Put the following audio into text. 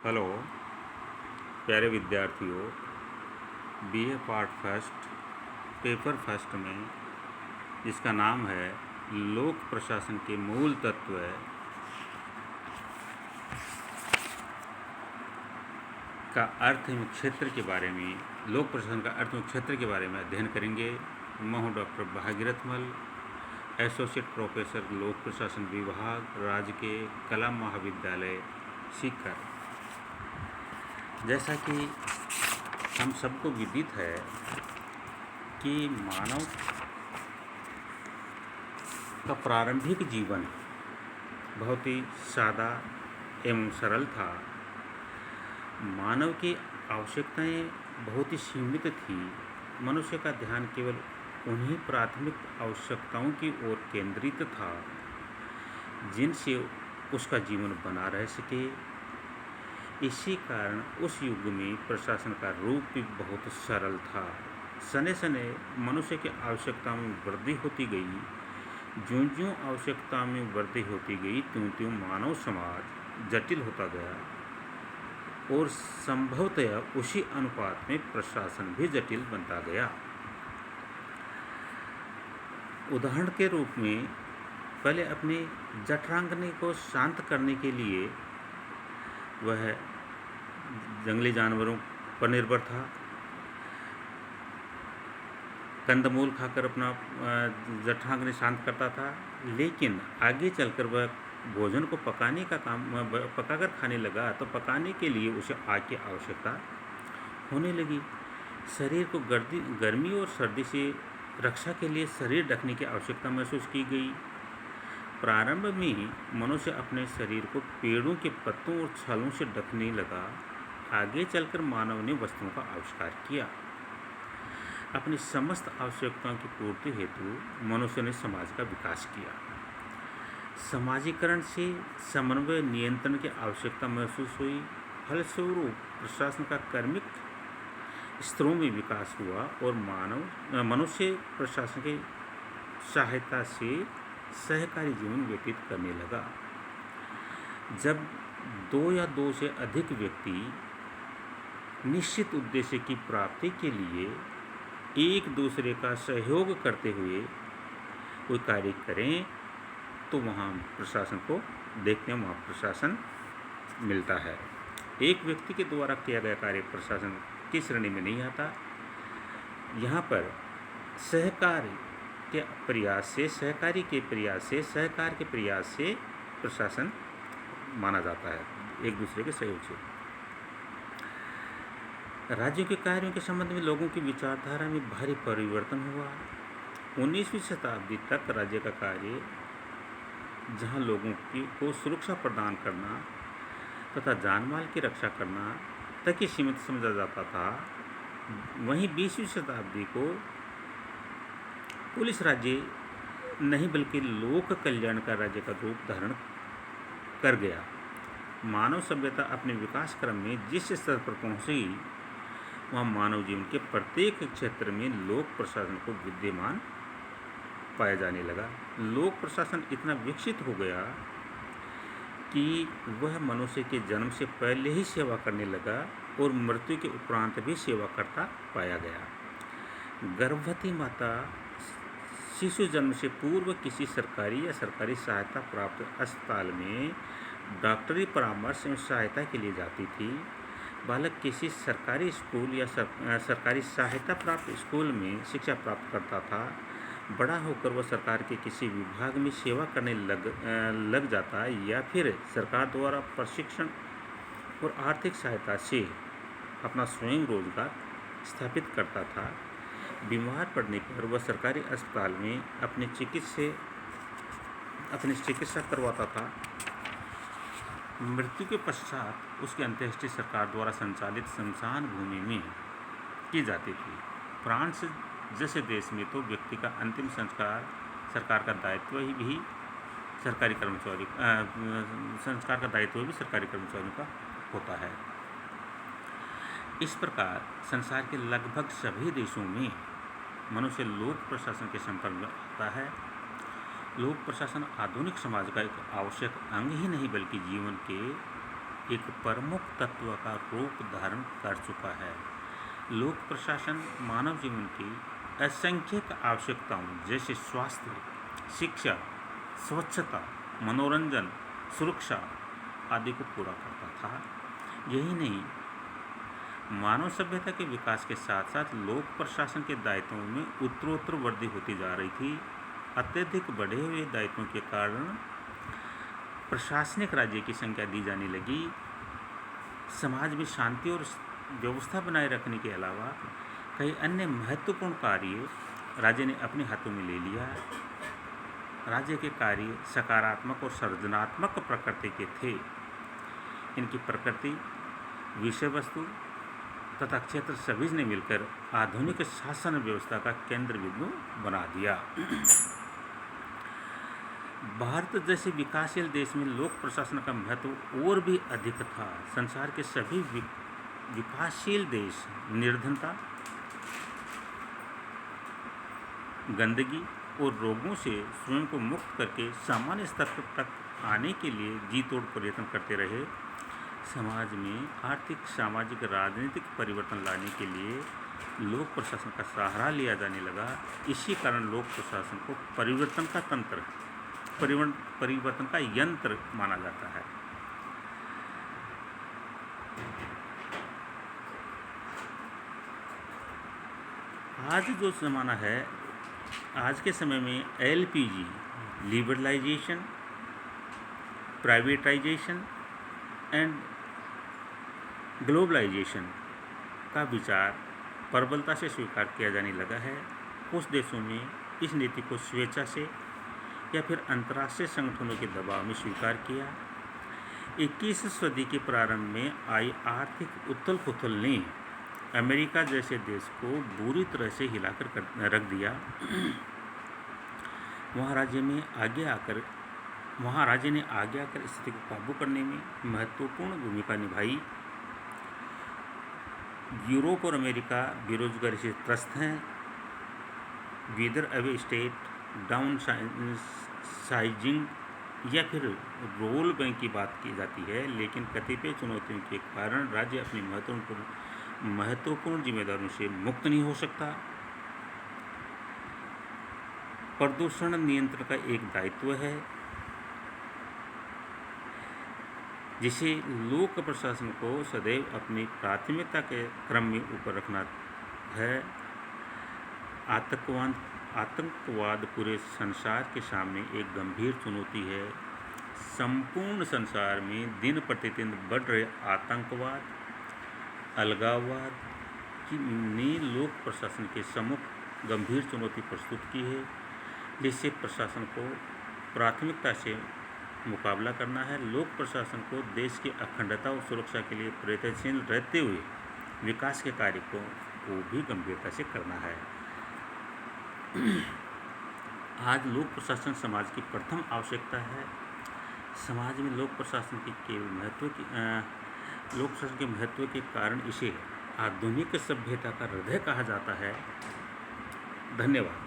Hello प्यारे विद्यार्थियों। BA part first paper first में जिसका नाम है लोक प्रशासन के मूल तत्व का अर्थ एवं क्षेत्र के बारे में, लोक प्रशासन का अर्थ एवं क्षेत्र के बारे में अध्ययन करेंगे। मैं हूँ डॉक्टर भागीरथ मल, एसोसिएट प्रोफेसर लोक प्रशासन विभाग, राजकीय कला महाविद्यालय सीकर। जैसा कि हम सबको विदित है कि मानव का प्रारंभिक जीवन बहुत ही सादा एवं सरल था। मानव की आवश्यकताएं बहुत ही सीमित थी। मनुष्य का ध्यान केवल उन्हीं प्राथमिक आवश्यकताओं की ओर केंद्रित था जिनसे उसका जीवन बना रह सके। इसी कारण उस युग में प्रशासन का रूप भी बहुत सरल था। सने सने मनुष्य की आवश्यकताओं में वृद्धि होती गई। ज्यों ज्यों आवश्यकता में वृद्धि होती गई त्यों त्यों मानव समाज जटिल होता गया और संभवतः उसी अनुपात में प्रशासन भी जटिल बनता गया। उदाहरण के रूप में पहले अपने जठरांगनी को शांत करने के लिए वह जंगली जानवरों पर निर्भर था, कंदमूल खाकर अपना जठरांगनी शांत करता था। लेकिन आगे चलकर वह भोजन को पकाने का काम पकाकर खाने लगा तो पकाने के लिए उसे आग की आवश्यकता होने लगी। शरीर को गर्मी और सर्दी से रक्षा के लिए शरीर ढकने की आवश्यकता महसूस की गई। प्रारंभ में मनुष्य अपने शरीर को पेड़ों के पत्तों और छालों से ढकने लगा। आगे चलकर मानव ने वस्त्रों का आविष्कार किया। अपनी समस्त आवश्यकताओं की पूर्ति हेतु मनुष्य ने समाज का विकास किया। समाजीकरण से समन्वय नियंत्रण की आवश्यकता महसूस हुई। फलस्वरूप प्रशासन का कर्मिक स्तरों में विकास हुआ और मनुष्य प्रशासन की सहायता से सहकारी जीवन व्यतीत करने लगा। जब दो या दो से अधिक व्यक्ति निश्चित उद्देश्य की प्राप्ति के लिए एक दूसरे का सहयोग करते हुए कोई कार्य करें तो वहाँ प्रशासन को देखते हैं, वहाँ प्रशासन मिलता है। एक व्यक्ति के द्वारा किया गया कार्य प्रशासन की श्रेणी में नहीं आता। यहाँ पर सहकार के प्रयास से सहकार के प्रयास से प्रशासन माना जाता है, एक दूसरे के सहयोग से। राज्यों के कार्यों के संबंध में लोगों की विचारधारा में भारी परिवर्तन हुआ। 19वीं शताब्दी तक राज्य का कार्य, जहां लोगों को सुरक्षा प्रदान करना तथा जानमाल की रक्षा करना तक ही सीमित समझा जाता था, वहीं 20वीं शताब्दी को पुलिस राज्य नहीं बल्कि लोक कल्याण का राज्य का रूप धारण कर गया। मानव सभ्यता अपने विकास क्रम में जिस स्तर पर पहुंची, वहाँ मानव जीवन के प्रत्येक क्षेत्र में लोक प्रशासन को विद्यमान पाया जाने लगा। लोक प्रशासन इतना विकसित हो गया कि वह मनुष्य के जन्म से पहले ही सेवा करने लगा और मृत्यु के उपरांत भी सेवा करता पाया गया। गर्भवती माता शिशु जन्म से पूर्व किसी सरकारी या सरकारी सहायता प्राप्त अस्पताल में डॉक्टरी परामर्श एवं सहायता के लिए जाती थी। बालक किसी सरकारी स्कूल या सरकारी सहायता प्राप्त स्कूल में शिक्षा प्राप्त करता था। बड़ा होकर वह सरकार के किसी विभाग में सेवा करने लग जाता या फिर सरकार द्वारा प्रशिक्षण और आर्थिक सहायता से अपना स्वयं रोजगार स्थापित करता था। बीमार पड़ने पर वह सरकारी अस्पताल में अपनी चिकित्सा करवाता था। मृत्यु के पश्चात उसकी अंत्येष्टि सरकार द्वारा संचालित श्मशान भूमि में की जाती थी। फ्रांस जैसे देश में तो व्यक्ति का अंतिम संस्कार सरकार का दायित्व भी सरकारी कर्मचारियों का होता है। इस प्रकार संसार के लगभग सभी देशों में मनुष्य लोक प्रशासन के संपर्क में आता है। लोक प्रशासन आधुनिक समाज का एक आवश्यक अंग ही नहीं बल्कि जीवन के एक प्रमुख तत्व का रूप धारण कर चुका है। लोक प्रशासन मानव जीवन की असंख्यक आवश्यकताओं जैसे स्वास्थ्य, शिक्षा, स्वच्छता, मनोरंजन, सुरक्षा आदि को पूरा करता था। यही नहीं, मानव सभ्यता के विकास के साथ साथ लोक प्रशासन के दायित्वों में उत्तरोत्तर वृद्धि होती जा रही थी। अत्यधिक बढ़े हुए दायित्वों के कारण प्रशासनिक राज्य की संख्या दी जाने लगी। समाज में शांति और व्यवस्था बनाए रखने के अलावा कई अन्य महत्वपूर्ण कार्य राज्य ने अपने हाथों में ले लिया। राज्य के कार्य सकारात्मक और सृजनात्मक प्रकृति के थे। इनकी प्रकृति, विषय वस्तु तथा क्षेत्र सभी ने मिलकर आधुनिक शासन व्यवस्था का केंद्र बिंदु बना दिया। भारत जैसे विकासशील देश में लोक प्रशासन का महत्व और भी अधिक था। संसार के सभी विकासशील देश निर्धनता, गंदगी और रोगों से स्वयं को मुक्त करके सामान्य स्तर तक आने के लिए जी तोड़ प्रयत्न करते रहे। समाज में आर्थिक, सामाजिक, राजनीतिक परिवर्तन लाने के लिए लोक प्रशासन का सहारा लिया जाने लगा। इसी कारण लोक प्रशासन को परिवर्तन का यंत्र माना जाता है। आज जो ज़माना है, आज के समय में LPG, liberalisation, privatisation and globalisation का विचार प्रबलता से स्वीकार किया जाने लगा है। कुछ देशों में इस नीति को स्वेच्छा से या फिर अंतर्राष्ट्रीय संगठनों के दबाव में स्वीकार किया। 21वीं सदी के प्रारंभ में आई आर्थिक उथल पुथल ने अमेरिका जैसे देश को बुरी तरह से हिलाकर रख दिया। वहाँ राज्य ने आगे आकर स्थिति को काबू करने में महत्वपूर्ण भूमिका निभाई। यूरोप और अमेरिका बेरोजगारी से त्रस्त हैं। Whether away state, downsizing या फिर रोल बैंक की बात की जाती है, लेकिन कतिपय चुनौतियों के कारण राज्य अपनी महत्वपूर्ण जिम्मेदारियों से मुक्त नहीं हो सकता। प्रदूषण नियंत्रण का एक दायित्व है जिसे लोक प्रशासन को सदैव अपनी प्राथमिकता के क्रम में ऊपर रखना है। आतंकवाद पूरे संसार के सामने एक गंभीर चुनौती है। संपूर्ण संसार में दिन प्रतिदिन बढ़ रहे आतंकवाद, अलगाववाद ने लोक प्रशासन के सम्मुख गंभीर चुनौती प्रस्तुत की है, जिससे प्रशासन को प्राथमिकता से मुकाबला करना है। लोक प्रशासन को देश की अखंडता और सुरक्षा के लिए प्रयत्नशील रहते हुए विकास के कार्य को भी गंभीरता से करना है। आज लोक प्रशासन समाज की प्रथम आवश्यकता है। समाज में लोक प्रशासन के महत्व के कारण इसे आधुनिक सभ्यता का हृदय कहा जाता है। धन्यवाद।